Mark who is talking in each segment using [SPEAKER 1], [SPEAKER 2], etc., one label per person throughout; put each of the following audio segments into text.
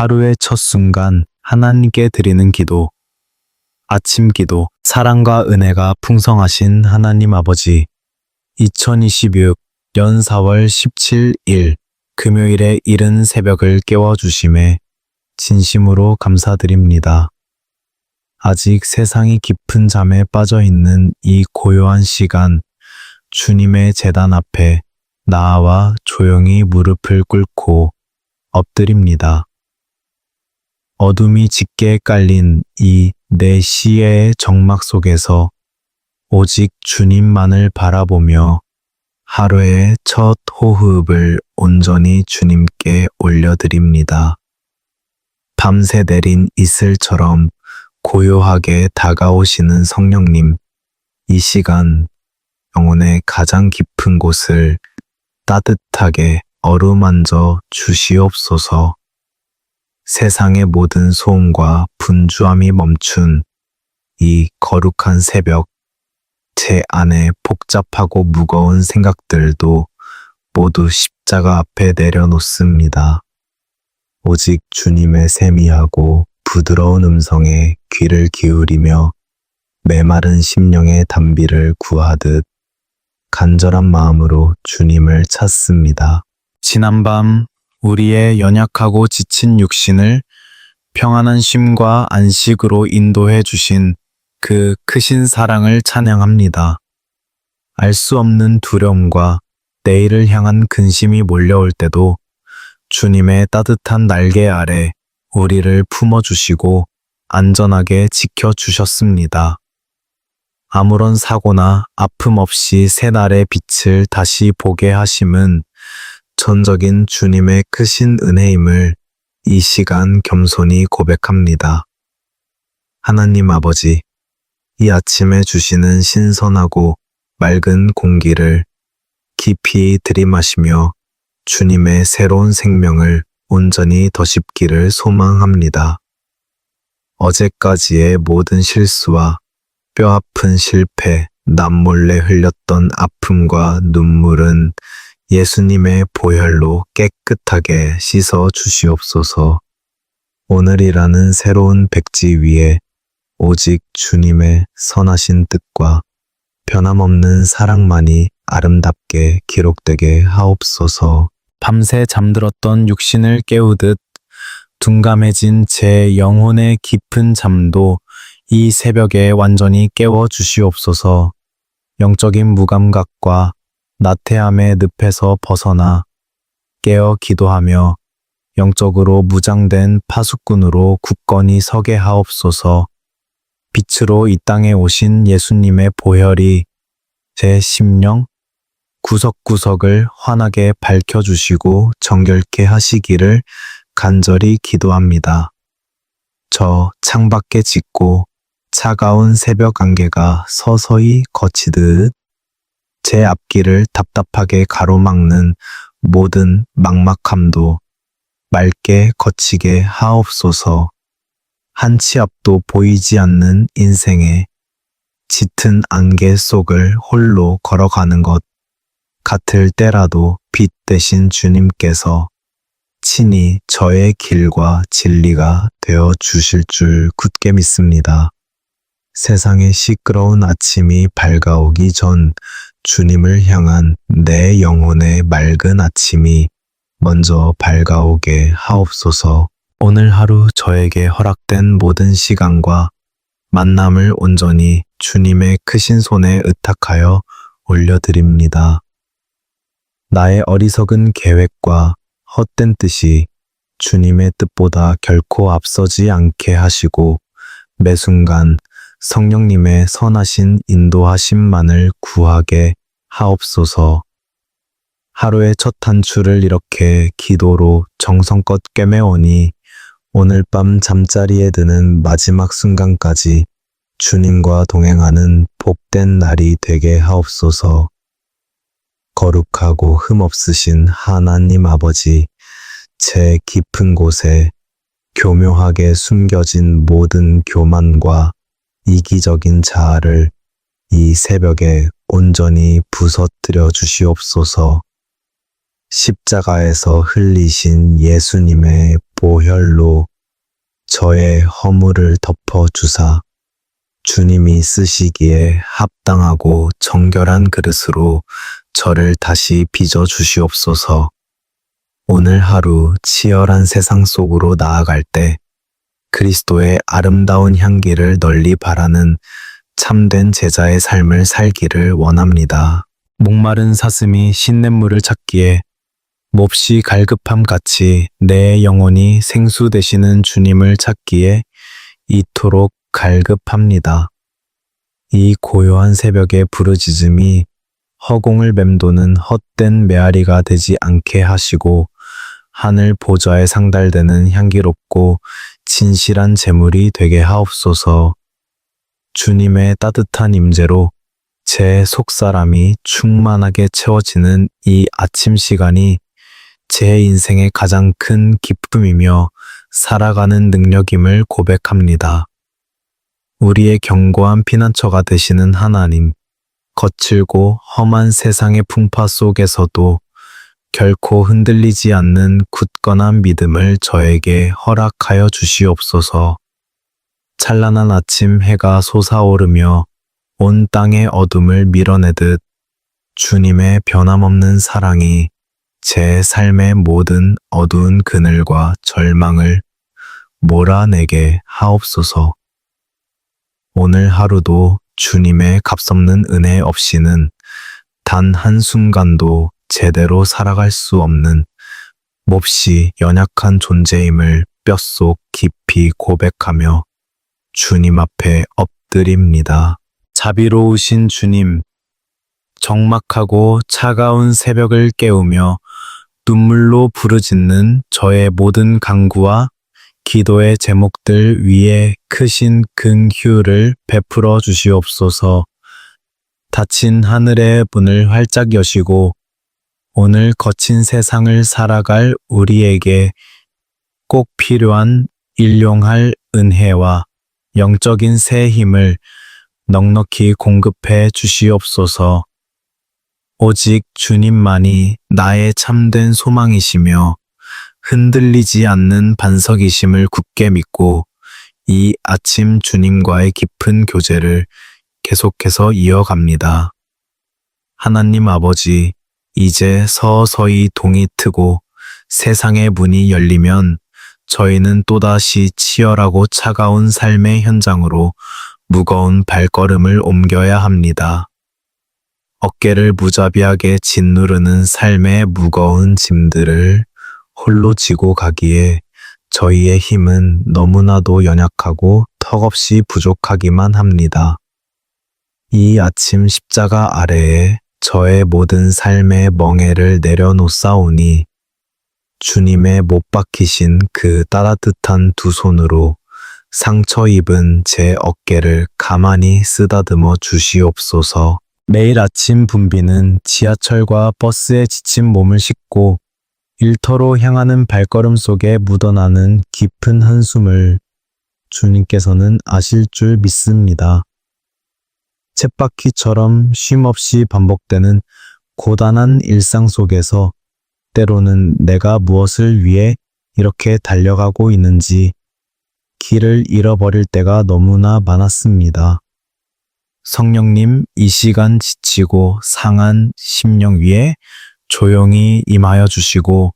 [SPEAKER 1] 하루의 첫 순간 하나님께 드리는 기도. 아침 기도. 사랑과 은혜가 풍성하신 하나님 아버지. 2026년 4월 17일 금요일의 이른 새벽을 깨워주심에 진심으로 감사드립니다. 아직 세상이 깊은 잠에 빠져 있는 이 고요한 시간, 주님의 제단 앞에 나와 조용히 무릎을 꿇고 엎드립니다. 어둠이 짙게 깔린 이 내 시야의 정막 속에서 오직 주님만을 바라보며 하루의 첫 호흡을 온전히 주님께 올려드립니다. 밤새 내린 이슬처럼 고요하게 다가오시는 성령님, 이 시간 영혼의 가장 깊은 곳을 따뜻하게 어루만져 주시옵소서. 세상의 모든 소음과 분주함이 멈춘 이 거룩한 새벽, 제 안에 복잡하고 무거운 생각들도 모두 십자가 앞에 내려놓습니다. 오직 주님의 세미하고 부드러운 음성에 귀를 기울이며 메마른 심령의 단비를 구하듯 간절한 마음으로 주님을 찾습니다. 지난밤 우리의 연약하고 지친 육신을 평안한 쉼과 안식으로 인도해 주신 그 크신 사랑을 찬양합니다. 알 수 없는 두려움과 내일을 향한 근심이 몰려올 때도 주님의 따뜻한 날개 아래 우리를 품어주시고 안전하게 지켜주셨습니다. 아무런 사고나 아픔 없이 새날의 빛을 다시 보게 하심은 전적인 주님의 크신 은혜임을 이 시간 겸손히 고백합니다. 하나님 아버지, 이 아침에 주시는 신선하고 맑은 공기를 깊이 들이마시며 주님의 새로운 생명을 온전히 더십기를 소망합니다. 어제까지의 모든 실수와 뼈아픈 실패, 남몰래 흘렸던 아픔과 눈물은 예수님의 보혈로 깨끗하게 씻어 주시옵소서. 오늘이라는 새로운 백지 위에 오직 주님의 선하신 뜻과 변함없는 사랑만이 아름답게 기록되게 하옵소서. 밤새 잠들었던 육신을 깨우듯 둔감해진 제 영혼의 깊은 잠도 이 새벽에 완전히 깨워 주시옵소서. 영적인 무감각과 나태함의 늪에서 벗어나 깨어 기도하며 영적으로 무장된 파수꾼으로 굳건히 서게 하옵소서. 빛으로 이 땅에 오신 예수님의 보혈이 제 심령 구석구석을 환하게 밝혀주시고 정결케 하시기를 간절히 기도합니다. 저 창밖에 짙고 차가운 새벽 안개가 서서히 거치듯 제 앞길을 답답하게 가로막는 모든 막막함도 맑게 거치게 하옵소서. 한 치 앞도 보이지 않는 인생의 짙은 안개 속을 홀로 걸어가는 것 같을 때라도 빛 되신 주님께서 친히 저의 길과 진리가 되어 주실 줄 굳게 믿습니다. 세상의 시끄러운 아침이 밝아오기 전 주님을 향한 내 영혼의 맑은 아침이 먼저 밝아오게 하옵소서. 오늘 하루 저에게 허락된 모든 시간과 만남을 온전히 주님의 크신 손에 의탁하여 올려드립니다. 나의 어리석은 계획과 헛된 뜻이 주님의 뜻보다 결코 앞서지 않게 하시고 매 순간 성령님의 선하신 인도하심만을 구하게 하옵소서. 하루의 첫 단추를 이렇게 기도로 정성껏 꿰매오니 오늘 밤 잠자리에 드는 마지막 순간까지 주님과 동행하는 복된 날이 되게 하옵소서. 거룩하고 흠없으신 하나님 아버지, 제 깊은 곳에 교묘하게 숨겨진 모든 교만과 이기적인 자아를 이 새벽에 온전히 부서뜨려 주시옵소서. 십자가에서 흘리신 예수님의 보혈로 저의 허물을 덮어주사 주님이 쓰시기에 합당하고 정결한 그릇으로 저를 다시 빚어 주시옵소서. 오늘 하루 치열한 세상 속으로 나아갈 때 그리스도의 아름다운 향기를 널리 바라는 참된 제자의 삶을 살기를 원합니다. 목마른 사슴이 신냇물을 찾기에 몹시 갈급함 같이 내 영혼이 생수 되시는 주님을 찾기에 이토록 갈급합니다. 이 고요한 새벽의 부르짖음이 허공을 맴도는 헛된 메아리가 되지 않게 하시고 하늘 보좌에 상달되는 향기롭고 진실한 제물이 되게 하옵소서. 주님의 따뜻한 임재로 제 속사람이 충만하게 채워지는 이 아침 시간이 제 인생의 가장 큰 기쁨이며 살아가는 능력임을 고백합니다. 우리의 견고한 피난처가 되시는 하나님, 거칠고 험한 세상의 풍파 속에서도 결코 흔들리지 않는 굳건한 믿음을 저에게 허락하여 주시옵소서. 찬란한 아침 해가 솟아오르며 온 땅의 어둠을 밀어내듯 주님의 변함없는 사랑이 제 삶의 모든 어두운 그늘과 절망을 몰아내게 하옵소서. 오늘 하루도 주님의 값없는 은혜 없이는 단 한순간도 제대로 살아갈 수 없는 몹시 연약한 존재임을 뼛속 깊이 고백하며 주님 앞에 엎드립니다. 자비로우신 주님, 적막하고 차가운 새벽을 깨우며 눈물로 부르짖는 저의 모든 간구와 기도의 제목들 위에 크신 긍휼을 베풀어 주시옵소서. 닫힌 하늘의 문을 활짝 여시고 오늘 거친 세상을 살아갈 우리에게 꼭 필요한 일용할 은혜와 영적인 새 힘을 넉넉히 공급해 주시옵소서. 오직 주님만이 나의 참된 소망이시며 흔들리지 않는 반석이심을 굳게 믿고 이 아침 주님과의 깊은 교제를 계속해서 이어갑니다. 하나님 아버지, 이제 서서히 동이 트고 세상의 문이 열리면 저희는 또다시 치열하고 차가운 삶의 현장으로 무거운 발걸음을 옮겨야 합니다. 어깨를 무자비하게 짓누르는 삶의 무거운 짐들을 홀로 지고 가기에 저희의 힘은 너무나도 연약하고 턱없이 부족하기만 합니다. 이 아침 십자가 아래에 저의 모든 삶의 멍에를 내려놓사오니 주님의 못 박히신 그 따뜻한 두 손으로 상처 입은 제 어깨를 가만히 쓰다듬어 주시옵소서. 매일 아침 붐비는 지하철과 버스에 지친 몸을 싣고 일터로 향하는 발걸음 속에 묻어나는 깊은 한숨을 주님께서는 아실 줄 믿습니다. 쳇바퀴처럼 쉼없이 반복되는 고단한 일상 속에서 때로는 내가 무엇을 위해 이렇게 달려가고 있는지 길을 잃어버릴 때가 너무나 많았습니다. 성령님, 이 시간 지치고 상한 심령 위에 조용히 임하여 주시고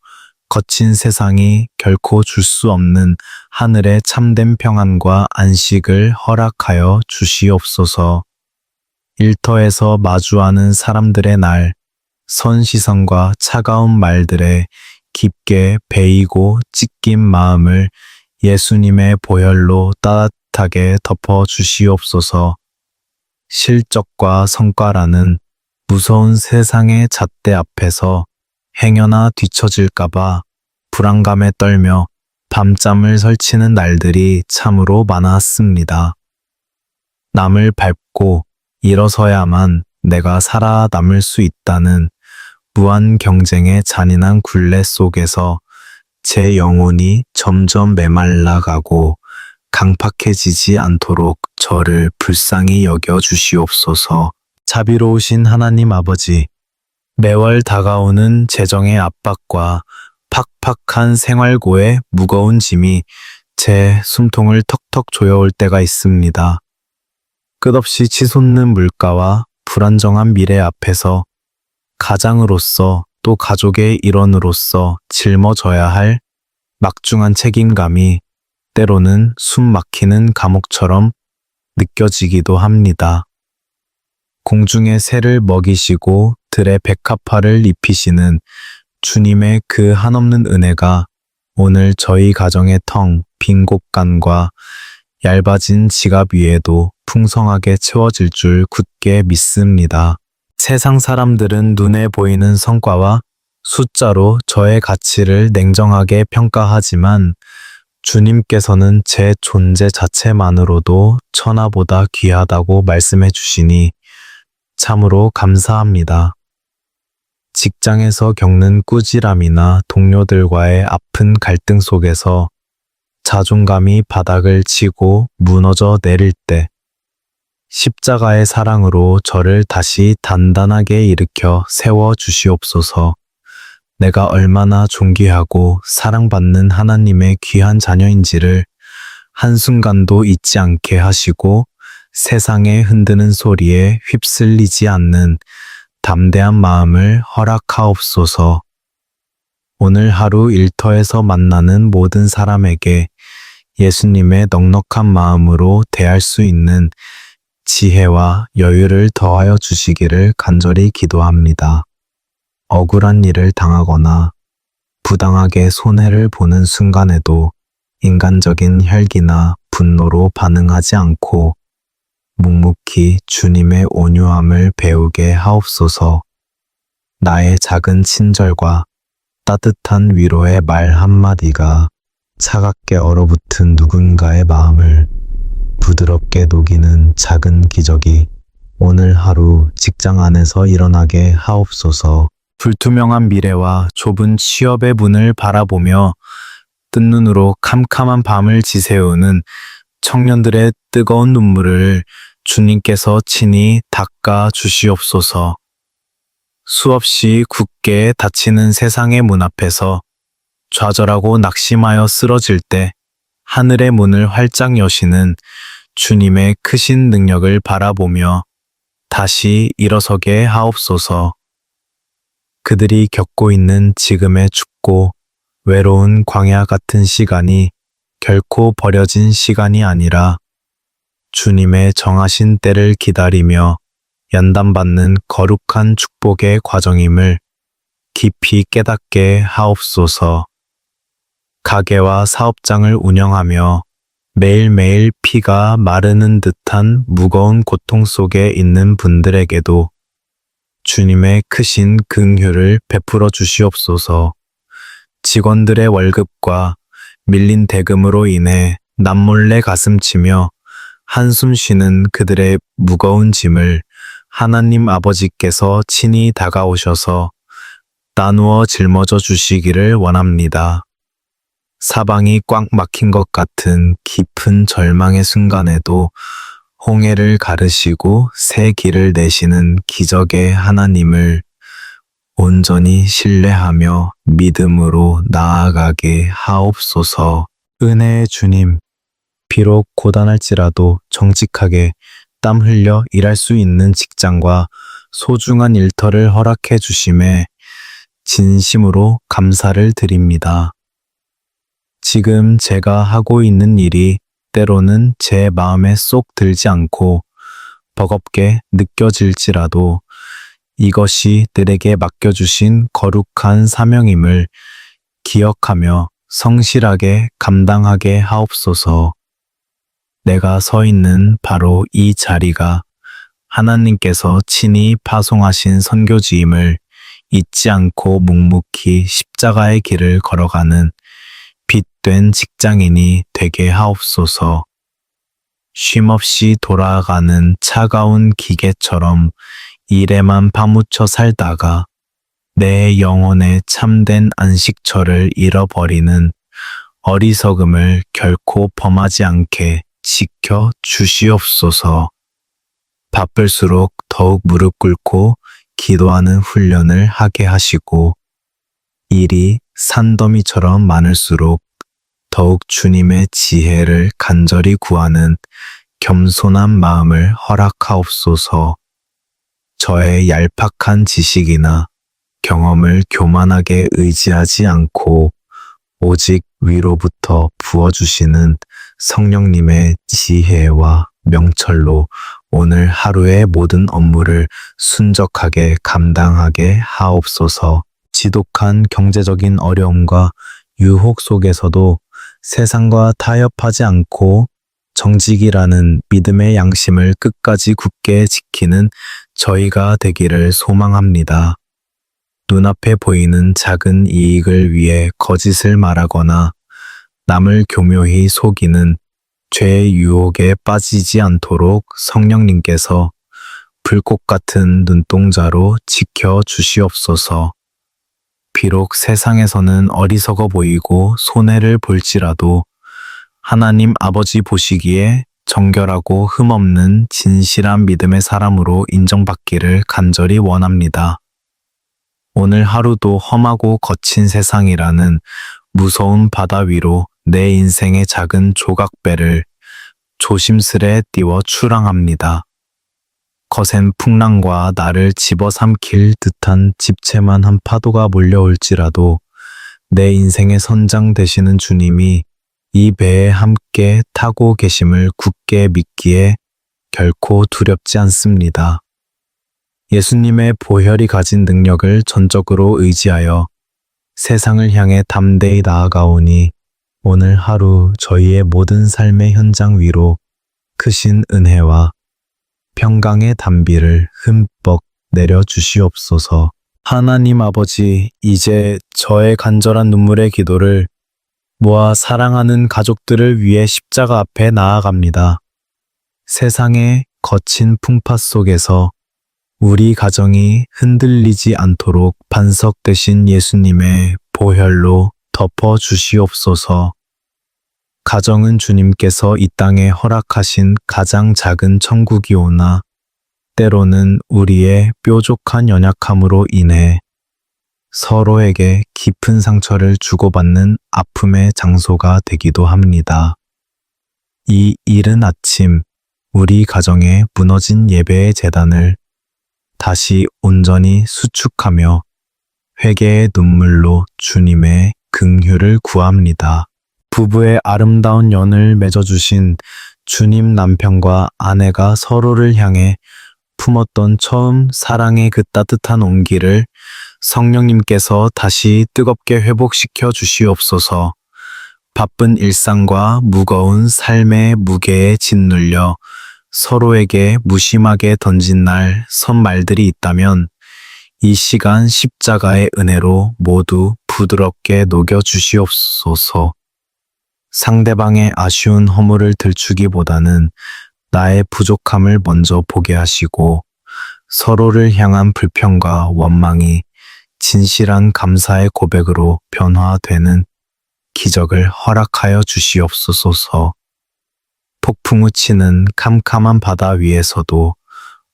[SPEAKER 1] 거친 세상이 결코 줄 수 없는 하늘의 참된 평안과 안식을 허락하여 주시옵소서. 일터에서 마주하는 사람들의 날, 선 시선과 차가운 말들에 깊게 베이고 찢긴 마음을 예수님의 보혈로 따뜻하게 덮어 주시옵소서. 실적과 성과라는 무서운 세상의 잣대 앞에서 행여나 뒤처질까봐 불안감에 떨며 밤잠을 설치는 날들이 참으로 많았습니다. 남을 밟고 일어서야만 내가 살아남을 수 있다는 무한 경쟁의 잔인한 굴레 속에서 제 영혼이 점점 메말라가고 강팍해지지 않도록 저를 불쌍히 여겨 주시옵소서. 자비로우신 하나님 아버지, 매월 다가오는 재정의 압박과 팍팍한 생활고에 무거운 짐이 제 숨통을 턱턱 조여올 때가 있습니다. 끝없이 치솟는 물가와 불안정한 미래 앞에서 가장으로서 또 가족의 일원으로서 짊어져야 할 막중한 책임감이 때로는 숨 막히는 감옥처럼 느껴지기도 합니다. 공중의 새를 먹이시고 들의 백합화를 입히시는 주님의 그 한없는 은혜가 오늘 저희 가정의 텅 빈 곳간과 얇아진 지갑 위에도 풍성하게 채워질 줄 굳게 믿습니다. 세상 사람들은 눈에 보이는 성과와 숫자로 저의 가치를 냉정하게 평가하지만 주님께서는 제 존재 자체만으로도 천하보다 귀하다고 말씀해 주시니 참으로 감사합니다. 직장에서 겪는 꾸지람이나 동료들과의 아픈 갈등 속에서 자존감이 바닥을 치고 무너져 내릴 때 십자가의 사랑으로 저를 다시 단단하게 일으켜 세워 주시옵소서. 내가 얼마나 존귀하고 사랑받는 하나님의 귀한 자녀인지를 한순간도 잊지 않게 하시고 세상의 흔드는 소리에 휩쓸리지 않는 담대한 마음을 허락하옵소서. 오늘 하루 일터에서 만나는 모든 사람에게 예수님의 넉넉한 마음으로 대할 수 있는 지혜와 여유를 더하여 주시기를 간절히 기도합니다. 억울한 일을 당하거나 부당하게 손해를 보는 순간에도 인간적인 혈기나 분노로 반응하지 않고 묵묵히 주님의 온유함을 배우게 하옵소서. 나의 작은 친절과 따뜻한 위로의 말 한마디가 차갑게 얼어붙은 누군가의 마음을 부드럽게 녹이는 작은 기적이 오늘 하루 직장 안에서 일어나게 하옵소서. 불투명한 미래와 좁은 취업의 문을 바라보며 뜬 눈으로 캄캄한 밤을 지새우는 청년들의 뜨거운 눈물을 주님께서 친히 닦아 주시옵소서. 수없이 굳게 닫히는 세상의 문 앞에서 좌절하고 낙심하여 쓰러질 때 하늘의 문을 활짝 여시는 주님의 크신 능력을 바라보며 다시 일어서게 하옵소서. 그들이 겪고 있는 지금의 춥고 외로운 광야 같은 시간이 결코 버려진 시간이 아니라 주님의 정하신 때를 기다리며 연단받는 거룩한 축복의 과정임을 깊이 깨닫게 하옵소서. 가게와 사업장을 운영하며 매일매일 피가 마르는 듯한 무거운 고통 속에 있는 분들에게도 주님의 크신 긍휼을 베풀어 주시옵소서. 직원들의 월급과 밀린 대금으로 인해 남몰래 가슴치며 한숨 쉬는 그들의 무거운 짐을 하나님 아버지께서 친히 다가오셔서 나누어 짊어져 주시기를 원합니다. 사방이 꽉 막힌 것 같은 깊은 절망의 순간에도 홍해를 가르시고 새 길을 내시는 기적의 하나님을 온전히 신뢰하며 믿음으로 나아가게 하옵소서. 은혜의 주님, 비록 고단할지라도 정직하게 땀 흘려 일할 수 있는 직장과 소중한 일터를 허락해 주심에 진심으로 감사를 드립니다. 지금 제가 하고 있는 일이 때로는 제 마음에 쏙 들지 않고 버겁게 느껴질지라도 이것이 들에게 맡겨주신 거룩한 사명임을 기억하며 성실하게 감당하게 하옵소서. 내가 서 있는 바로 이 자리가 하나님께서 친히 파송하신 선교지임을 잊지 않고 묵묵히 십자가의 길을 걸어가는 빛된 직장인이 되게 하옵소서. 쉼없이 돌아가는 차가운 기계처럼 일에만 파묻혀 살다가 내 영혼의 참된 안식처를 잃어버리는 어리석음을 결코 범하지 않게 지켜 주시옵소서. 바쁠수록 더욱 무릎 꿇고 기도하는 훈련을 하게 하시고 일이 산더미처럼 많을수록 더욱 주님의 지혜를 간절히 구하는 겸손한 마음을 허락하옵소서. 저의 얄팍한 지식이나 경험을 교만하게 의지하지 않고 오직 위로부터 부어주시는 성령님의 지혜와 명철로 오늘 하루의 모든 업무를 순적하게 감당하게 하옵소서. 지독한 경제적인 어려움과 유혹 속에서도 세상과 타협하지 않고 정직이라는 믿음의 양심을 끝까지 굳게 지키는 저희가 되기를 소망합니다. 눈앞에 보이는 작은 이익을 위해 거짓을 말하거나 남을 교묘히 속이는 죄의 유혹에 빠지지 않도록 성령님께서 불꽃 같은 눈동자로 지켜 주시옵소서. 비록 세상에서는 어리석어 보이고 손해를 볼지라도 하나님 아버지 보시기에 정결하고 흠없는 진실한 믿음의 사람으로 인정받기를 간절히 원합니다. 오늘 하루도 험하고 거친 세상이라는 무서운 바다 위로 내 인생의 작은 조각배를 조심스레 띄워 출항합니다. 거센 풍랑과 나를 집어삼킬 듯한 집채만한 파도가 몰려올지라도 내 인생의 선장 되시는 주님이 이 배에 함께 타고 계심을 굳게 믿기에 결코 두렵지 않습니다. 예수님의 보혈이 가진 능력을 전적으로 의지하여 세상을 향해 담대히 나아가오니 오늘 하루 저희의 모든 삶의 현장 위로 크신 은혜와 평강의 단비를 흠뻑 내려주시옵소서. 하나님 아버지, 이제 저의 간절한 눈물의 기도를 모아 사랑하는 가족들을 위해 십자가 앞에 나아갑니다. 세상의 거친 풍파 속에서 우리 가정이 흔들리지 않도록 반석 되신 예수님의 보혈로 덮어 주시옵소서. 가정은 주님께서 이 땅에 허락하신 가장 작은 천국이오나 때로는 우리의 뾰족한 연약함으로 인해 서로에게 깊은 상처를 주고받는 아픔의 장소가 되기도 합니다. 이 이른 아침 우리 가정에 무너진 예배의 제단을 다시 온전히 수축하며 회개의 눈물로 주님의 긍휼을 구합니다. 부부의 아름다운 연을 맺어주신 주님 남편과 아내가 서로를 향해 품었던 처음 사랑의 그 따뜻한 온기를 성령님께서 다시 뜨겁게 회복시켜 주시옵소서. 바쁜 일상과 무거운 삶의 무게에 짓눌려 서로에게 무심하게 던진 날 선말들이 있다면 이 시간 십자가의 은혜로 모두 부드럽게 녹여 주시옵소서. 상대방의 아쉬운 허물을 들추기보다는 나의 부족함을 먼저 보게 하시고 서로를 향한 불평과 원망이 진실한 감사의 고백으로 변화되는 기적을 허락하여 주시옵소서. 폭풍우 치는 캄캄한 바다 위에서도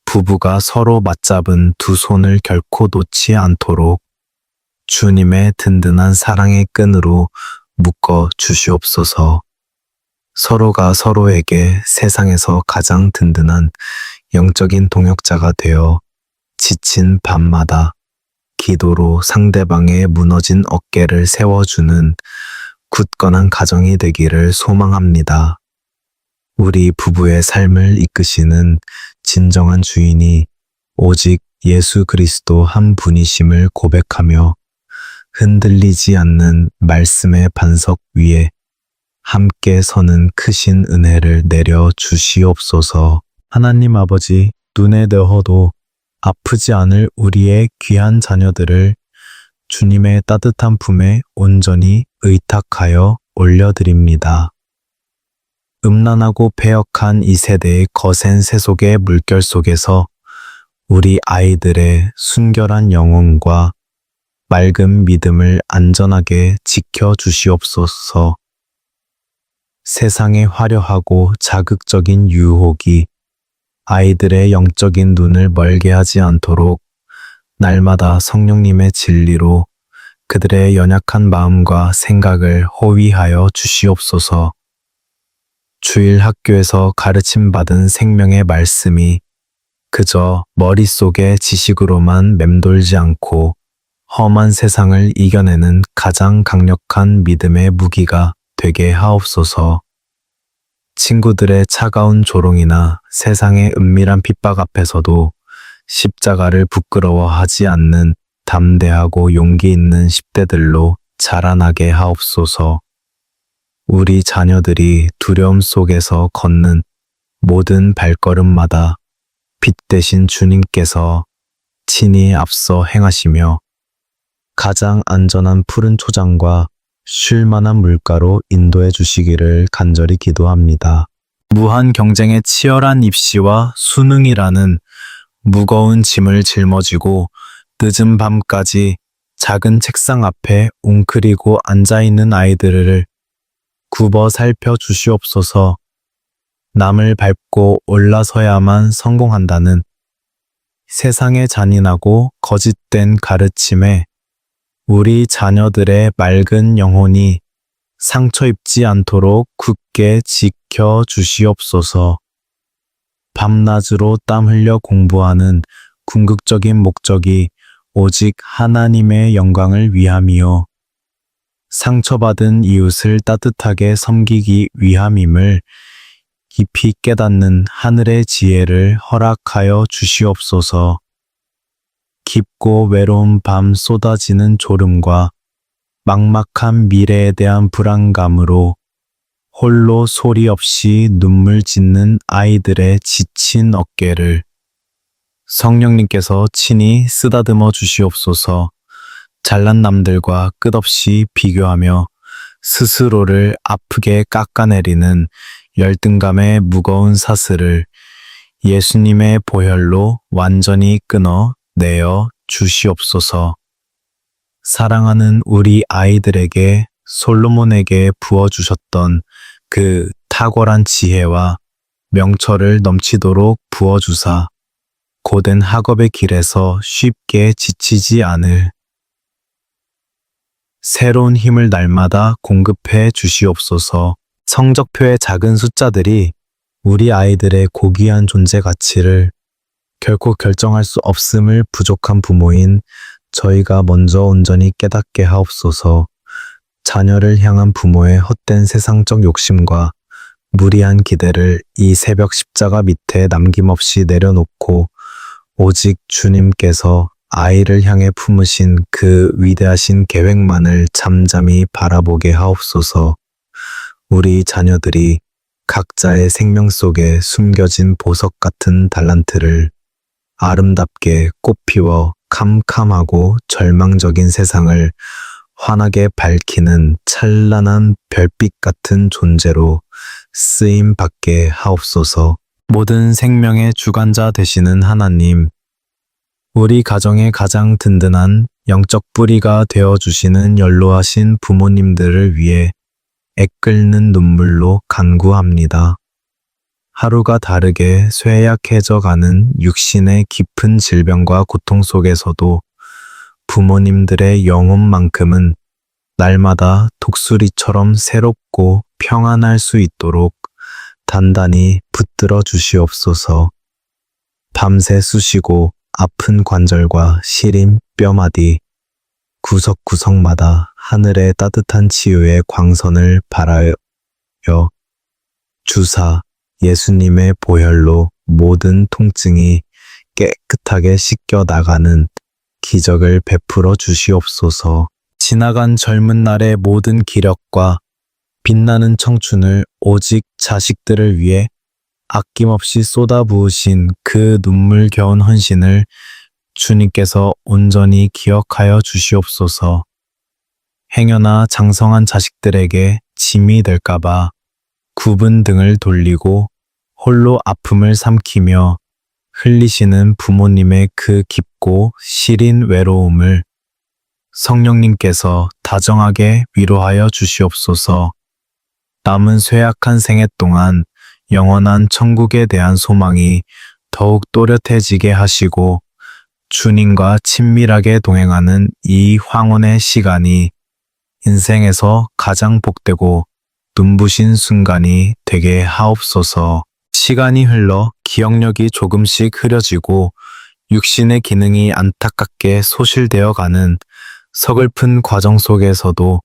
[SPEAKER 1] 부부가 서로 맞잡은 두 손을 결코 놓지 않도록 주님의 든든한 사랑의 끈으로 묶어 주시옵소서. 서로가 서로에게 세상에서 가장 든든한 영적인 동역자가 되어 지친 밤마다 기도로 상대방의 무너진 어깨를 세워주는 굳건한 가정이 되기를 소망합니다. 우리 부부의 삶을 이끄시는 진정한 주인이 오직 예수 그리스도 한 분이심을 고백하며 흔들리지 않는 말씀의 반석 위에 함께 서는 크신 은혜를 내려 주시옵소서. 하나님 아버지, 눈에 넣어도 아프지 않을 우리의 귀한 자녀들을 주님의 따뜻한 품에 온전히 의탁하여 올려드립니다. 음란하고 패역한 이 세대의 거센 세속의 물결 속에서 우리 아이들의 순결한 영혼과 맑은 믿음을 안전하게 지켜 주시옵소서. 세상의 화려하고 자극적인 유혹이 아이들의 영적인 눈을 멀게 하지 않도록 날마다 성령님의 진리로 그들의 연약한 마음과 생각을 호위하여 주시옵소서. 주일 학교에서 가르침받은 생명의 말씀이 그저 머릿속의 지식으로만 맴돌지 않고 험한 세상을 이겨내는 가장 강력한 믿음의 무기가 되게 하옵소서. 친구들의 차가운 조롱이나 세상의 은밀한 핍박 앞에서도 십자가를 부끄러워하지 않는 담대하고 용기 있는 10대들로 자라나게 하옵소서. 우리 자녀들이 두려움 속에서 걷는 모든 발걸음마다 빛 대신 주님께서 친히 앞서 행하시며 가장 안전한 푸른 초장과 쉴 만한 물가로 인도해 주시기를 간절히 기도합니다. 무한 경쟁의 치열한 입시와 수능이라는 무거운 짐을 짊어지고 늦은 밤까지 작은 책상 앞에 웅크리고 앉아있는 아이들을 굽어 살펴 주시옵소서. 남을 밟고 올라서야만 성공한다는 세상의 잔인하고 거짓된 가르침에 우리 자녀들의 맑은 영혼이 상처 입지 않도록 굳게 지켜 주시옵소서. 밤낮으로 땀 흘려 공부하는 궁극적인 목적이 오직 하나님의 영광을 위함이요. 상처받은 이웃을 따뜻하게 섬기기 위함임을 깊이 깨닫는 하늘의 지혜를 허락하여 주시옵소서. 깊고 외로운 밤 쏟아지는 졸음과 막막한 미래에 대한 불안감으로 홀로 소리 없이 눈물 짓는 아이들의 지친 어깨를 성령님께서 친히 쓰다듬어 주시옵소서. 잘난 남들과 끝없이 비교하며 스스로를 아프게 깎아내리는 열등감의 무거운 사슬을 예수님의 보혈로 완전히 끊어 내어 주시옵소서. 사랑하는 우리 아이들에게 솔로몬에게 부어주셨던 그 탁월한 지혜와 명철을 넘치도록 부어주사 고된 학업의 길에서 쉽게 지치지 않을 새로운 힘을 날마다 공급해 주시옵소서. 성적표의 작은 숫자들이 우리 아이들의 고귀한 존재 가치를 결코 결정할 수 없음을 부족한 부모인 저희가 먼저 온전히 깨닫게 하옵소서. 자녀를 향한 부모의 헛된 세상적 욕심과 무리한 기대를 이 새벽 십자가 밑에 남김없이 내려놓고 오직 주님께서 아이를 향해 품으신 그 위대하신 계획만을 잠잠히 바라보게 하옵소서. 우리 자녀들이 각자의 생명 속에 숨겨진 보석 같은 달란트를 아름답게 꽃피워 캄캄하고 절망적인 세상을 환하게 밝히는 찬란한 별빛 같은 존재로 쓰임 받게 하옵소서. 모든 생명의 주관자 되시는 하나님, 우리 가정의 가장 든든한 영적 뿌리가 되어주시는 연로하신 부모님들을 위해 애끓는 눈물로 간구합니다. 하루가 다르게 쇠약해져 가는 육신의 깊은 질병과 고통 속에서도 부모님들의 영혼만큼은 날마다 독수리처럼 새롭고 평안할 수 있도록 단단히 붙들어 주시옵소서. 밤새 쑤시고 아픈 관절과 시린 뼈마디, 구석구석마다 하늘의 따뜻한 치유의 광선을 발하여 주사 예수님의 보혈로 모든 통증이 깨끗하게 씻겨 나가는 기적을 베풀어 주시옵소서. 지나간 젊은 날의 모든 기력과 빛나는 청춘을 오직 자식들을 위해 아낌없이 쏟아부으신 그 눈물겨운 헌신을 주님께서 온전히 기억하여 주시옵소서. 행여나 장성한 자식들에게 짐이 될까봐 굽은 등을 돌리고 홀로 아픔을 삼키며 흘리시는 부모님의 그 깊고 시린 외로움을 성령님께서 다정하게 위로하여 주시옵소서. 남은 쇠약한 생애 동안 영원한 천국에 대한 소망이 더욱 또렷해지게 하시고 주님과 친밀하게 동행하는 이 황혼의 시간이 인생에서 가장 복되고 눈부신 순간이 되게 하옵소서. 시간이 흘러 기억력이 조금씩 흐려지고 육신의 기능이 안타깝게 소실되어 가는 서글픈 과정 속에서도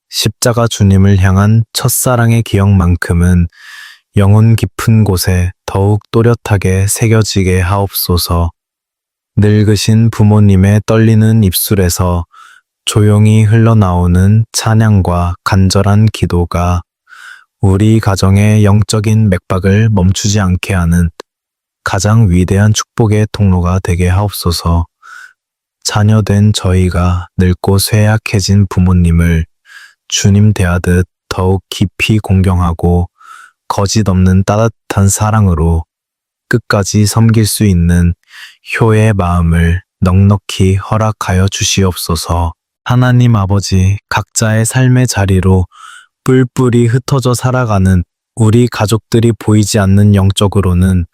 [SPEAKER 1] 십자가 주님을 향한 첫사랑의 기억만큼은 영혼 깊은 곳에 더욱 또렷하게 새겨지게 하옵소서. 늙으신 부모님의 떨리는 입술에서 조용히 흘러나오는 찬양과 간절한 기도가 우리 가정의 영적인 맥박을 멈추지 않게 하는 가장 위대한 축복의 통로가 되게 하옵소서. 자녀된 저희가 늙고 쇠약해진 부모님을 주님 대하듯 더욱 깊이 공경하고 거짓 없는 따뜻한 사랑으로 끝까지 섬길 수 있는 효의 마음을 넉넉히 허락하여 주시옵소서. 하나님 아버지, 각자의 삶의 자리로 뿔뿔이 흩어져 살아가는 우리 가족들이 보이지 않는 영적으로는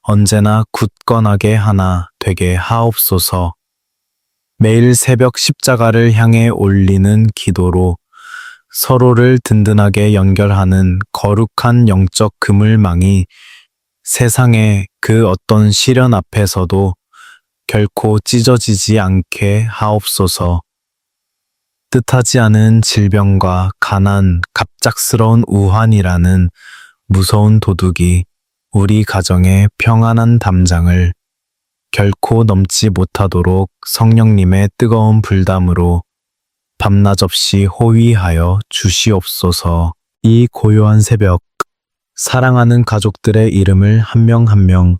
[SPEAKER 1] 언제나 굳건하게 하나 되게 하옵소서. 매일 새벽 십자가를 향해 올리는 기도로 서로를 든든하게 연결하는 거룩한 영적 그물망이 세상의 그 어떤 시련 앞에서도 결코 찢어지지 않게 하옵소서. 뜻하지 않은 질병과 가난, 갑작스러운 우환이라는 무서운 도둑이 우리 가정의 평안한 담장을 결코 넘지 못하도록 성령님의 뜨거운 불담으로 밤낮 없이 호위하여 주시옵소서. 이 고요한 새벽, 사랑하는 가족들의 이름을 한 명 한 명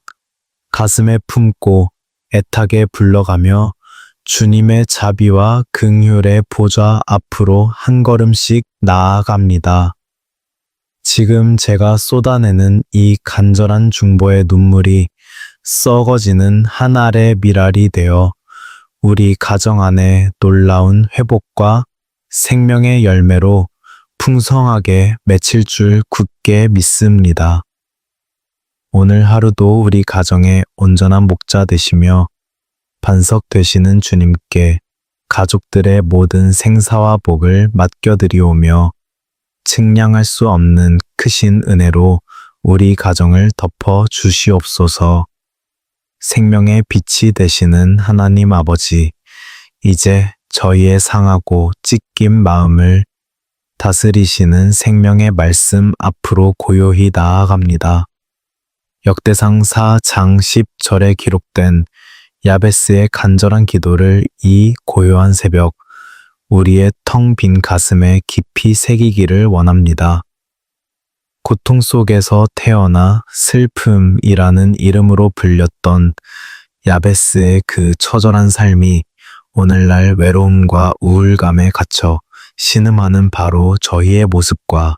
[SPEAKER 1] 가슴에 품고 애타게 불러가며 주님의 자비와 긍휼의 보좌 앞으로 한 걸음씩 나아갑니다. 지금 제가 쏟아내는 이 간절한 중보의 눈물이 썩어지는 한 알의 밀알이 되어 우리 가정 안에 놀라운 회복과 생명의 열매로 풍성하게 맺힐 줄 굳게 믿습니다. 오늘 하루도 우리 가정의 온전한 목자 되시며 반석 되시는 주님께 가족들의 모든 생사와 복을 맡겨드리오며 측량할 수 없는 크신 은혜로 우리 가정을 덮어 주시옵소서. 생명의 빛이 되시는 하나님 아버지, 이제 저희의 상하고 찢긴 마음을 다스리시는 생명의 말씀 앞으로 고요히 나아갑니다. 역대상 4장 10절에 기록된 야베스의 간절한 기도를 이 고요한 새벽 우리의 텅 빈 가슴에 깊이 새기기를 원합니다. 고통 속에서 태어나 슬픔이라는 이름으로 불렸던 야베스의 그 처절한 삶이 오늘날 외로움과 우울감에 갇혀 신음하는 바로 저희의 모습과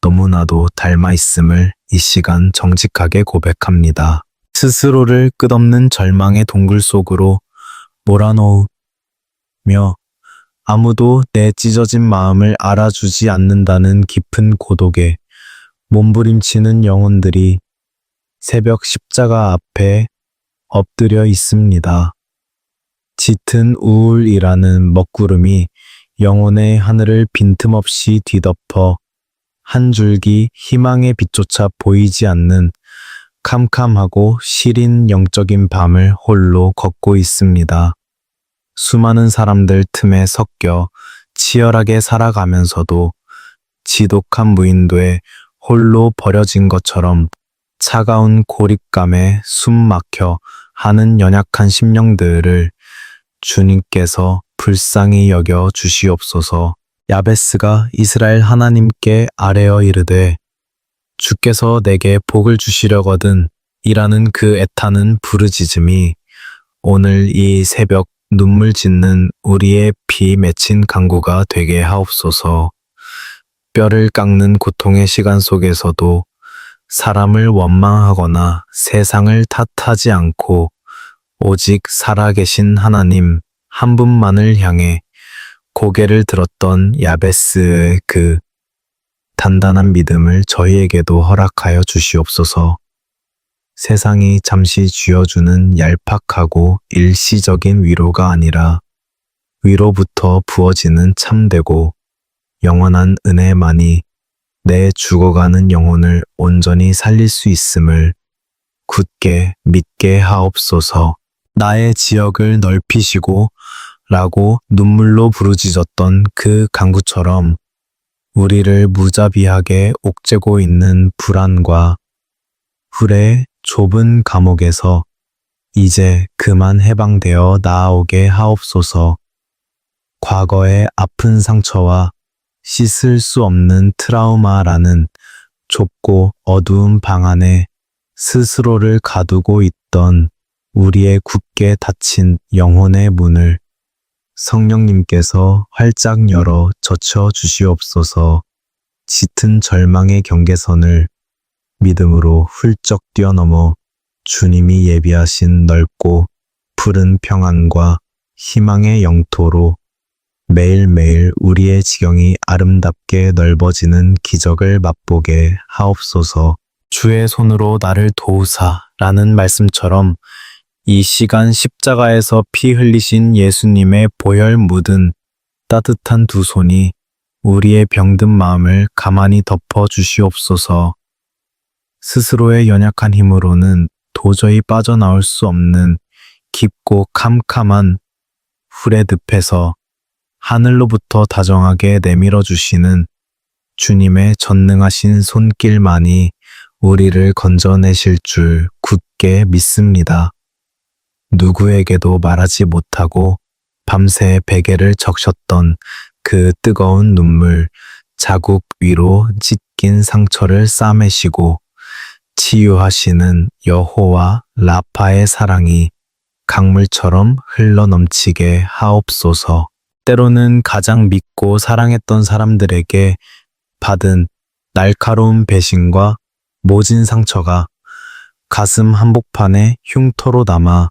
[SPEAKER 1] 너무나도 닮아 있음을 이 시간 정직하게 고백합니다. 스스로를 끝없는 절망의 동굴 속으로 몰아넣으며 아무도 내 찢어진 마음을 알아주지 않는다는 깊은 고독에 몸부림치는 영혼들이 새벽 십자가 앞에 엎드려 있습니다. 짙은 우울이라는 먹구름이 영혼의 하늘을 빈틈없이 뒤덮어 한 줄기 희망의 빛조차 보이지 않는 캄캄하고 시린 영적인 밤을 홀로 걷고 있습니다. 수많은 사람들 틈에 섞여 치열하게 살아가면서도 지독한 무인도에 홀로 버려진 것처럼 차가운 고립감에 숨 막혀 하는 연약한 심령들을 주님께서 불쌍히 여겨 주시옵소서. 야베스가 이스라엘 하나님께 아뢰어 이르되 주께서 내게 복을 주시려거든 이라는 그 애타는 부르짖음이 오늘 이 새벽 눈물 짓는 우리의 피 맺힌 간구가 되게 하옵소서. 뼈를 깎는 고통의 시간 속에서도 사람을 원망하거나 세상을 탓하지 않고 오직 살아계신 하나님 한 분만을 향해 고개를 들었던 야베스의 그 단단한 믿음을 저희에게도 허락하여 주시옵소서. 세상이 잠시 쥐어주는 얄팍하고 일시적인 위로가 아니라 위로부터 부어지는 참되고 영원한 은혜만이 내 죽어가는 영혼을 온전히 살릴 수 있음을 굳게 믿게 하옵소서. 나의 지역을 넓히시고 라고 눈물로 부르짖었던 그 강구처럼 우리를 무자비하게 옥죄고 있는 불안과 불의 좁은 감옥에서 이제 그만 해방되어 나아오게 하옵소서. 과거의 아픈 상처와 씻을 수 없는 트라우마라는 좁고 어두운 방 안에 스스로를 가두고 있던 우리의 굳게 닫힌 영혼의 문을 성령님께서 활짝 열어 젖혀 주시옵소서. 짙은 절망의 경계선을 믿음으로 훌쩍 뛰어넘어 주님이 예비하신 넓고 푸른 평안과 희망의 영토로 매일매일 우리의 지경이 아름답게 넓어지는 기적을 맛보게 하옵소서. 주의 손으로 나를 도우사 라는 말씀처럼 이 시간 십자가에서 피 흘리신 예수님의 보혈 묻은 따뜻한 두 손이 우리의 병든 마음을 가만히 덮어 주시옵소서. 스스로의 연약한 힘으로는 도저히 빠져나올 수 없는 깊고 캄캄한 불의 늪에서 하늘로부터 다정하게 내밀어 주시는 주님의 전능하신 손길만이 우리를 건져내실 줄 굳게 믿습니다. 누구에게도 말하지 못하고 밤새 베개를 적셨던 그 뜨거운 눈물 자국 위로 찢긴 상처를 싸매시고 치유하시는 여호와 라파의 사랑이 강물처럼 흘러넘치게 하옵소서. 때로는 가장 믿고 사랑했던 사람들에게 받은 날카로운 배신과 모진 상처가 가슴 한복판에 흉터로 남아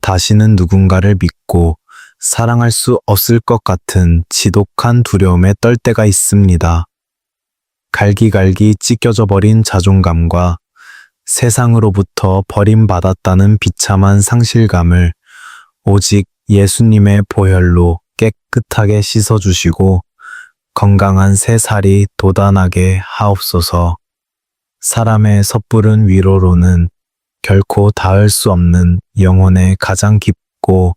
[SPEAKER 1] 다시는 누군가를 믿고 사랑할 수 없을 것 같은 지독한 두려움에 떨 때가 있습니다. 갈기갈기 찢겨져 버린 자존감과 세상으로부터 버림받았다는 비참한 상실감을 오직 예수님의 보혈로 깨끗하게 씻어주시고 건강한 새 살이 돋아나게 하옵소서. 사람의 섣부른 위로로는 결코 닿을 수 없는 영혼의 가장 깊고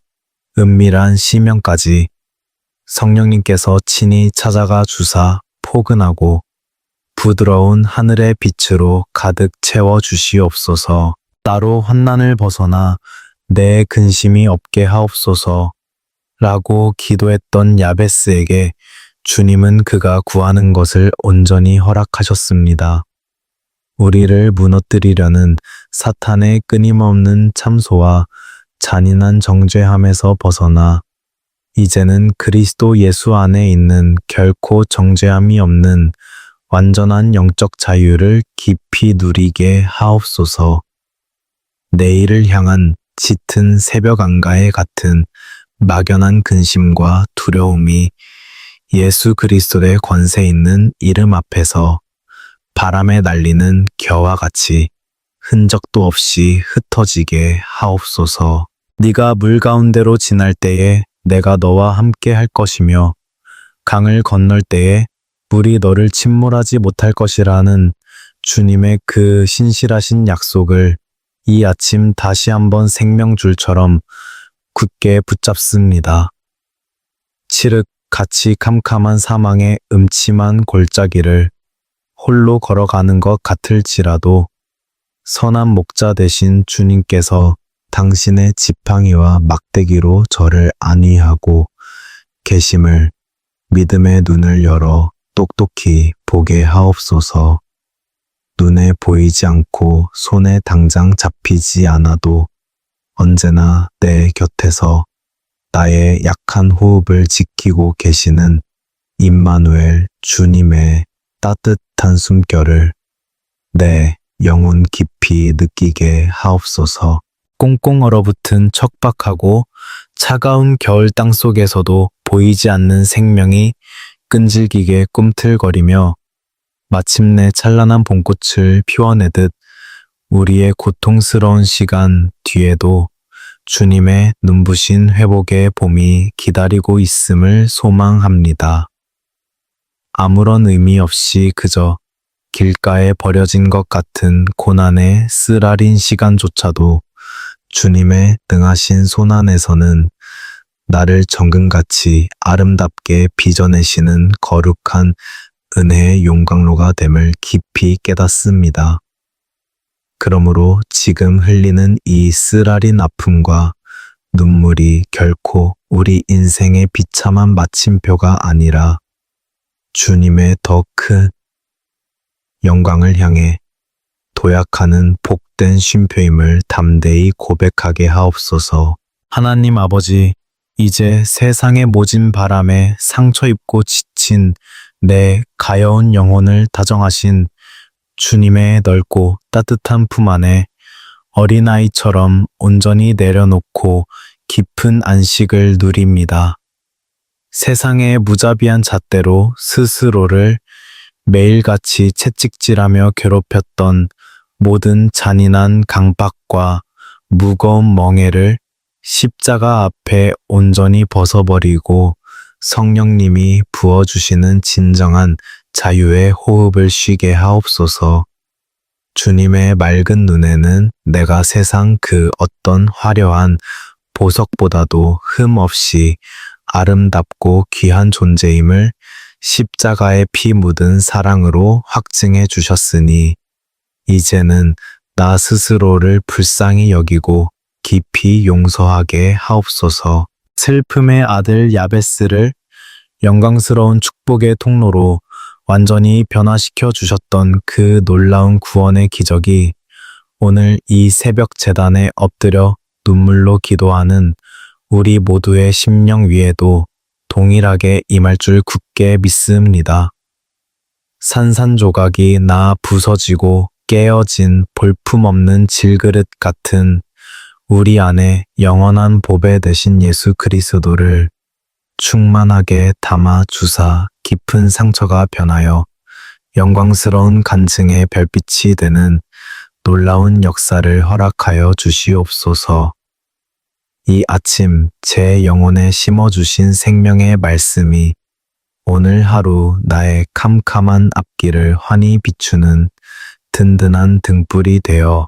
[SPEAKER 1] 은밀한 시면까지 성령님께서 친히 찾아가 주사 포근하고 부드러운 하늘의 빛으로 가득 채워 주시옵소서. 나로 환난을 벗어나 내 근심이 없게 하옵소서 라고 기도했던 야베스에게 주님은 그가 구하는 것을 온전히 허락하셨습니다. 우리를 무너뜨리려는 사탄의 끊임없는 참소와 잔인한 정죄함에서 벗어나 이제는 그리스도 예수 안에 있는 결코 정죄함이 없는 완전한 영적 자유를 깊이 누리게 하옵소서. 내일을 향한 짙은 새벽 안가에 같은 막연한 근심과 두려움이 예수 그리스도의 권세 있는 이름 앞에서 바람에 날리는 겨와 같이 흔적도 없이 흩어지게 하옵소서. 네가 물 가운데로 지날 때에 내가 너와 함께 할 것이며 강을 건널 때에 물이 너를 침몰하지 못할 것이라는 주님의 그 신실하신 약속을 이 아침 다시 한번 생명줄처럼 굳게 붙잡습니다. 칠흑 같이 캄캄한 사망의 음침한 골짜기를 홀로 걸어가는 것 같을지라도 선한 목자 되신 주님께서 당신의 지팡이와 막대기로 저를 안위하고 계심을 믿음의 눈을 열어 똑똑히 보게 하옵소서. 눈에 보이지 않고 손에 당장 잡히지 않아도 언제나 내 곁에서 나의 약한 호흡을 지키고 계시는 임마누엘 주님의 따뜻한 숨결을 내 영혼 깊이 느끼게 하옵소서. 꽁꽁 얼어붙은 척박하고 차가운 겨울 땅 속에서도 보이지 않는 생명이 끈질기게 꿈틀거리며 마침내 찬란한 봄꽃을 피워내듯 우리의 고통스러운 시간 뒤에도 주님의 눈부신 회복의 봄이 기다리고 있음을 소망합니다. 아무런 의미 없이 그저 길가에 버려진 것 같은 고난의 쓰라린 시간조차도 주님의 능하신 손 안에서는 나를 정금같이 아름답게 빚어내시는 거룩한 은혜의 용광로가 됨을 깊이 깨닫습니다. 그러므로 지금 흘리는 이 쓰라린 아픔과 눈물이 결코 우리 인생의 비참한 마침표가 아니라 주님의 더 큰 영광을 향해 도약하는 복된 쉼표임을 담대히 고백하게 하옵소서. 하나님 아버지, 이제 세상의 모진 바람에 상처 입고 지친 내 가여운 영혼을 다정하신 주님의 넓고 따뜻한 품 안에 어린아이처럼 온전히 내려놓고 깊은 안식을 누립니다. 세상의 무자비한 잣대로 스스로를 매일같이 채찍질하며 괴롭혔던 모든 잔인한 강박과 무거운 멍에를 십자가 앞에 온전히 벗어버리고 성령님이 부어주시는 진정한 자유의 호흡을 쉬게 하옵소서. 주님의 맑은 눈에는 내가 세상 그 어떤 화려한 보석보다도 흠없이 아름답고 귀한 존재임을 십자가의 피 묻은 사랑으로 확증해 주셨으니 이제는 나 스스로를 불쌍히 여기고 깊이 용서하게 하옵소서. 슬픔의 아들 야베스를 영광스러운 축복의 통로로 완전히 변화시켜 주셨던 그 놀라운 구원의 기적이 오늘 이 새벽 제단에 엎드려 눈물로 기도하는 우리 모두의 심령 위에도 동일하게 임할 줄 굳게 믿습니다. 산산조각이 나 부서지고 깨어진 볼품없는 질그릇 같은 우리 안에 영원한 보배 되신 예수 그리스도를 충만하게 담아 주사 깊은 상처가 변하여 영광스러운 간증의 별빛이 되는 놀라운 역사를 허락하여 주시옵소서. 이 아침 제 영혼에 심어주신 생명의 말씀이 오늘 하루 나의 캄캄한 앞길을 환히 비추는 든든한 등불이 되어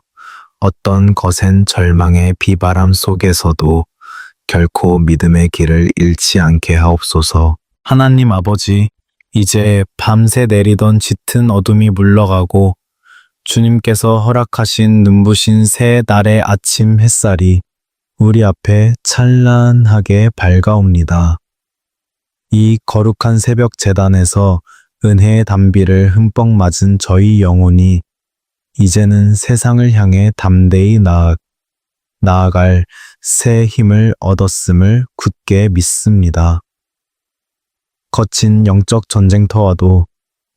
[SPEAKER 1] 어떤 거센 절망의 비바람 속에서도 결코 믿음의 길을 잃지 않게 하옵소서. 하나님 아버지, 이제 밤새 내리던 짙은 어둠이 물러가고 주님께서 허락하신 눈부신 새 날의 아침 햇살이 우리 앞에 찬란하게 밝아옵니다. 이 거룩한 새벽 제단에서 은혜의 단비를 흠뻑 맞은 저희 영혼이 이제는 세상을 향해 담대히 나아갈 새 힘을 얻었음을 굳게 믿습니다. 거친 영적 전쟁터와도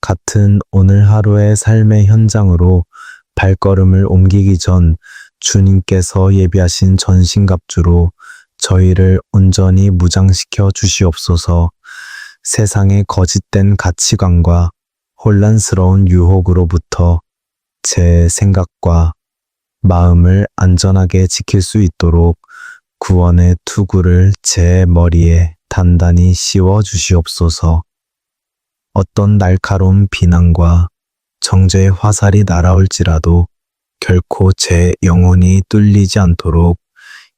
[SPEAKER 1] 같은 오늘 하루의 삶의 현장으로 발걸음을 옮기기 전 주님께서 예비하신 전신갑주로 저희를 온전히 무장시켜 주시옵소서. 세상의 거짓된 가치관과 혼란스러운 유혹으로부터 제 생각과 마음을 안전하게 지킬 수 있도록 구원의 투구를 제 머리에 단단히 씌워 주시옵소서. 어떤 날카로운 비난과 정죄의 화살이 날아올지라도 결코 제 영혼이 뚫리지 않도록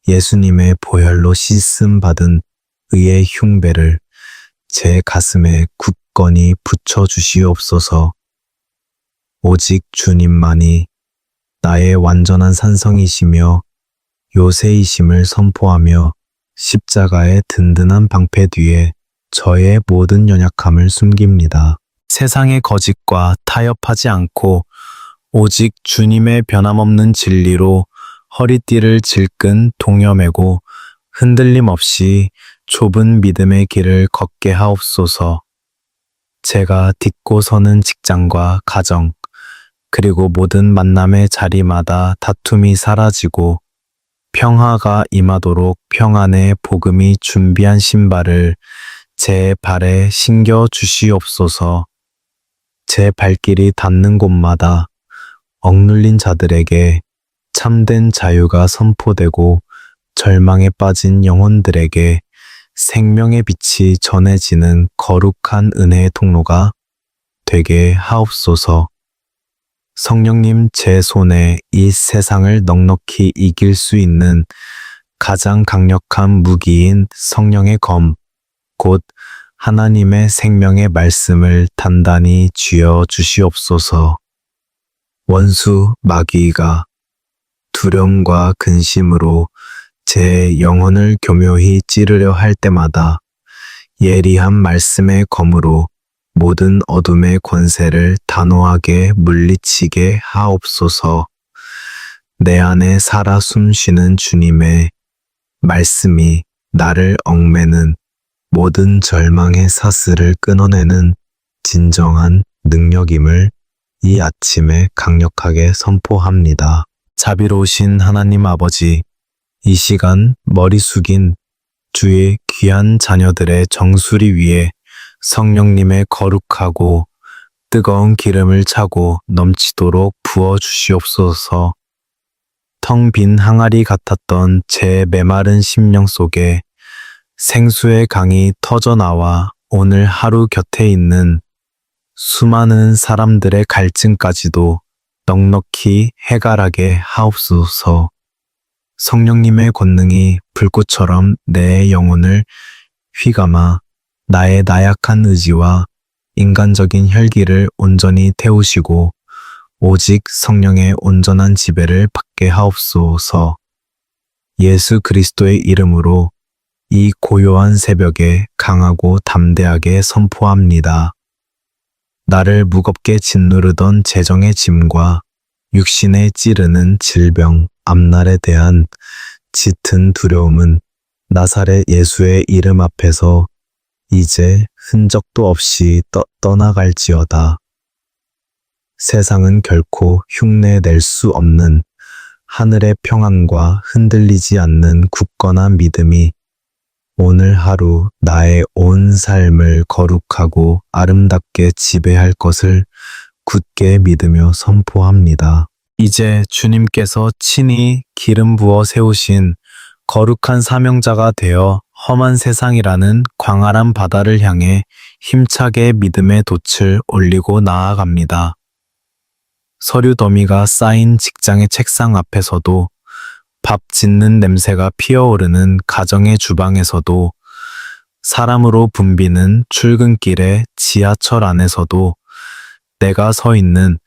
[SPEAKER 1] 예수님의 보혈로 씻음 받은 의의 흉배를 제 가슴에 굳건히 붙여 주시옵소서. 오직 주님만이 나의 완전한 산성이시며 요새이심을 선포하며 십자가의 든든한 방패 뒤에 저의 모든 연약함을 숨깁니다. 세상의 거짓과 타협하지 않고 오직 주님의 변함없는 진리로 허리띠를 질끈 동여매고 흔들림 없이 좁은 믿음의 길을 걷게 하옵소서. 제가 딛고 서는 직장과 가정, 그리고 모든 만남의 자리마다 다툼이 사라지고 평화가 임하도록 평안의 복음이 준비한 신발을 제 발에 신겨 주시옵소서. 제 발길이 닿는 곳마다 억눌린 자들에게 참된 자유가 선포되고 절망에 빠진 영혼들에게 생명의 빛이 전해지는 거룩한 은혜의 통로가 되게 하옵소서. 성령님, 제 손에 이 세상을 넉넉히 이길 수 있는 가장 강력한 무기인 성령의 검, 곧 하나님의 생명의 말씀을 단단히 쥐어 주시옵소서. 원수 마귀가 두려움과 근심으로 제 영혼을 교묘히 찌르려 할 때마다 예리한 말씀의 검으로 모든 어둠의 권세를 단호하게 물리치게 하옵소서. 내 안에 살아 숨쉬는 주님의 말씀이 나를 얽매는 모든 절망의 사슬을 끊어내는 진정한 능력임을 이 아침에 강력하게 선포합니다. 자비로우신 하나님 아버지, 이 시간 머리 숙인 주의 귀한 자녀들의 정수리 위에 성령님의 거룩하고 뜨거운 기름을 차고 넘치도록 부어 주시옵소서. 텅 빈 항아리 같았던 제 메마른 심령 속에 생수의 강이 터져나와 오늘 하루 곁에 있는 수많은 사람들의 갈증까지도 넉넉히 해갈하게 하옵소서. 성령님의 권능이 불꽃처럼 내 영혼을 휘감아 나의 나약한 의지와 인간적인 혈기를 온전히 태우시고 오직 성령의 온전한 지배를 받게 하옵소서. 예수 그리스도의 이름으로 이 고요한 새벽에 강하고 담대하게 선포합니다. 나를 무겁게 짓누르던 재정의 짐과 육신에 찌르는 질병, 앞날에 대한 짙은 두려움은 나사렛 예수의 이름 앞에서 이제 흔적도 없이 떠나갈지어다. 세상은 결코 흉내낼 수 없는 하늘의 평안과 흔들리지 않는 굳건한 믿음이 오늘 하루 나의 온 삶을 거룩하고 아름답게 지배할 것을 굳게 믿으며 선포합니다. 이제 주님께서 친히 기름 부어 세우신 거룩한 사명자가 되어 험한 세상이라는 광활한 바다를 향해 힘차게 믿음의 돛을 올리고 나아갑니다. 서류 더미가 쌓인 직장의 책상 앞에서도, 밥 짓는 냄새가 피어오르는 가정의 주방에서도, 사람으로 붐비는 출근길의 지하철 안에서도 내가 서 있는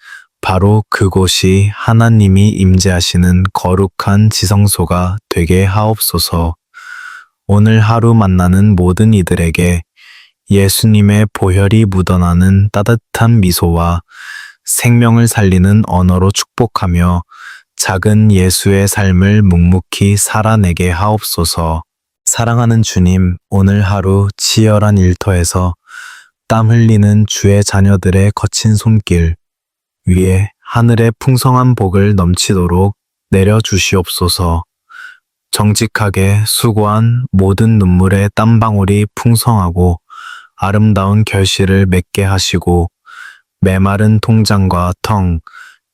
[SPEAKER 1] 바로 그곳이 하나님이 임재하시는 거룩한 지성소가 되게 하옵소서. 오늘 하루 만나는 모든 이들에게 예수님의 보혈이 묻어나는 따뜻한 미소와 생명을 살리는 언어로 축복하며 작은 예수의 삶을 묵묵히 살아내게 하옵소서. 사랑하는 주님, 오늘 하루 치열한 일터에서 땀 흘리는 주의 자녀들의 거친 손길 위에 하늘의 풍성한 복을 넘치도록 내려주시옵소서. 정직하게 수고한 모든 눈물의 땀방울이 풍성하고 아름다운 결실을 맺게 하시고 메마른 통장과 텅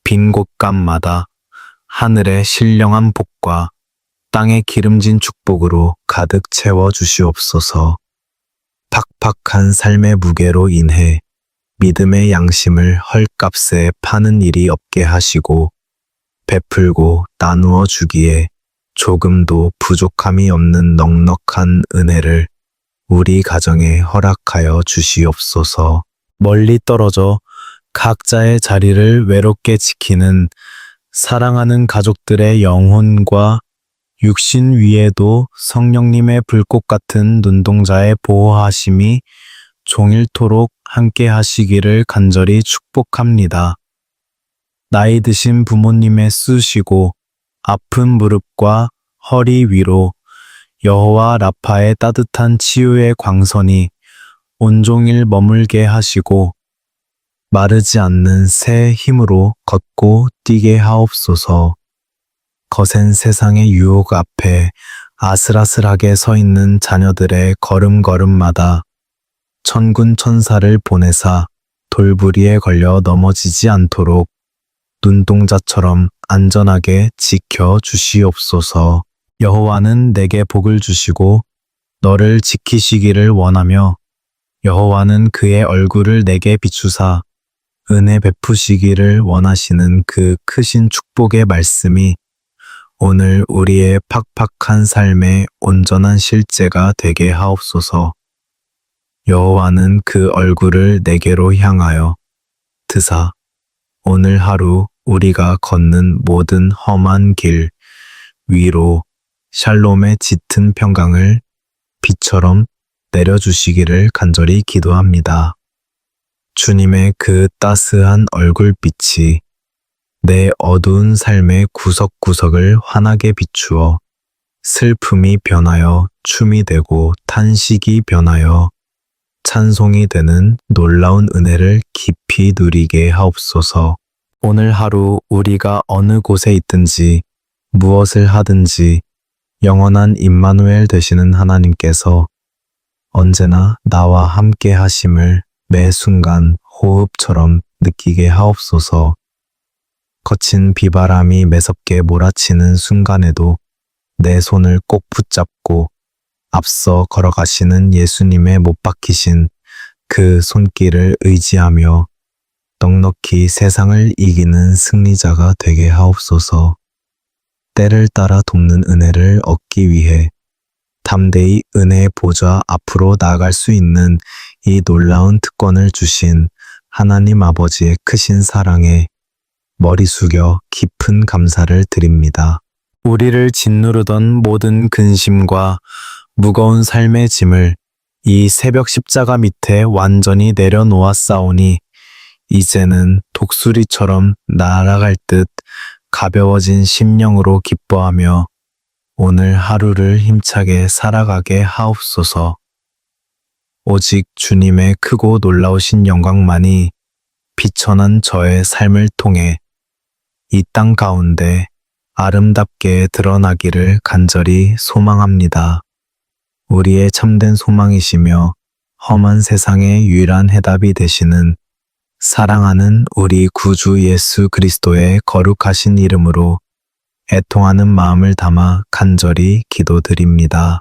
[SPEAKER 1] 빈 곳간마다 하늘의 신령한 복과 땅의 기름진 축복으로 가득 채워 주시옵소서. 팍팍한 삶의 무게로 인해 믿음의 양심을 헐값에 파는 일이 없게 하시고 베풀고 나누어 주기에 조금도 부족함이 없는 넉넉한 은혜를 우리 가정에 허락하여 주시옵소서. 멀리 떨어져 각자의 자리를 외롭게 지키는 사랑하는 가족들의 영혼과 육신 위에도 성령님의 불꽃 같은 눈동자의 보호하심이 종일토록 함께 하시기를 간절히 축복합니다. 나이 드신 부모님의 쑤시고 아픈 무릎과 허리 위로 여호와 라파의 따뜻한 치유의 광선이 온종일 머물게 하시고 마르지 않는 새 힘으로 걷고 뛰게 하옵소서. 거센 세상의 유혹 앞에 아슬아슬하게 서 있는 자녀들의 걸음걸음마다 천군 천사를 보내사 돌부리에 걸려 넘어지지 않도록 눈동자처럼 안전하게 지켜 주시옵소서. 여호와는 내게 복을 주시고 너를 지키시기를 원하며 여호와는 그의 얼굴을 내게 비추사 은혜 베푸시기를 원하시는 그 크신 축복의 말씀이 오늘 우리의 팍팍한 삶의 온전한 실제가 되게 하옵소서. 여호와는 그 얼굴을 내게로 향하여 드사 오늘 하루 우리가 걷는 모든 험한 길 위로 샬롬의 짙은 평강을 비처럼 내려주시기를 간절히 기도합니다. 주님의 그 따스한 얼굴빛이 내 어두운 삶의 구석구석을 환하게 비추어 슬픔이 변하여 춤이 되고 탄식이 변하여 찬송이 되는 놀라운 은혜를 깊이 누리게 하옵소서. 오늘 하루 우리가 어느 곳에 있든지 무엇을 하든지 영원한 임마누엘 되시는 하나님께서 언제나 나와 함께 하심을 매 순간 호흡처럼 느끼게 하옵소서. 거친 비바람이 매섭게 몰아치는 순간에도 내 손을 꼭 붙잡고 앞서 걸어가시는 예수님의 못 박히신 그 손길을 의지하며 넉넉히 세상을 이기는 승리자가 되게 하옵소서. 때를 따라 돕는 은혜를 얻기 위해 담대히 은혜의 보좌 앞으로 나아갈 수 있는 이 놀라운 특권을 주신 하나님 아버지의 크신 사랑에 머리 숙여 깊은 감사를 드립니다. 우리를 짓누르던 모든 근심과 무거운 삶의 짐을 이 새벽 십자가 밑에 완전히 내려놓았사오니 이제는 독수리처럼 날아갈 듯 가벼워진 심령으로 기뻐하며 오늘 하루를 힘차게 살아가게 하옵소서. 오직 주님의 크고 놀라우신 영광만이 비천한 저의 삶을 통해 이 땅 가운데 아름답게 드러나기를 간절히 소망합니다. 우리의 참된 소망이시며 험한 세상의 유일한 해답이 되시는 사랑하는 우리 구주 예수 그리스도의 거룩하신 이름으로 애통하는 마음을 담아 간절히 기도드립니다.